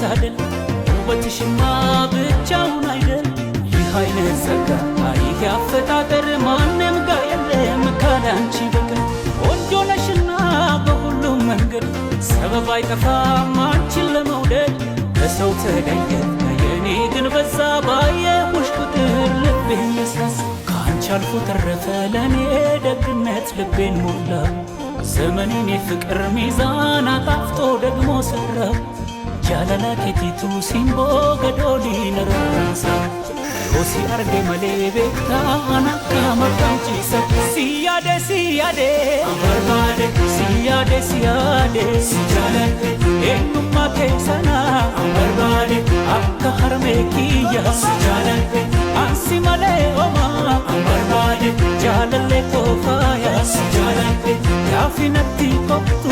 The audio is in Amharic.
መታደል ውበትሽማ ብቻውን አይደል ይህ አይነት ጸጋ ይህ አፈጣጠር ማንም ጋር የለም ካላንቺ በቀር ቆንጆ ነሽና በሁሉም መንገድ ሰበብ አይጠፋም አንቺን ለመውደድ በሰው ተለየ የኔ ግን በዛ ባየሁሽ ቁጥር ልቤ ይሳሳ ካንቺ አልፎ ተረፈ ለኔ ደግነት ልቤን ሞላው ዘመኔን የፍቅር ሚዛን አጣፍጦ ደግሞ ሰራው ጃላላ ኬቲቱ ሲምቦ ገዶሊ ነራሳ ዮሲ አርጌ መሌ ቤታ አናካ መቃንቺሰ ሲያዴ አበርባዴ ሲያዴ ሲጃለቴ ኤኑማ ኬሰና አበርባዴ አካ ሀርሜ ኪያ ሲጃለቴ አንሲ መሌ ኦማ አበርባዴ ጃለሌ ኮፋያ ሲጃለቴ ያፊነቲ ኮቱ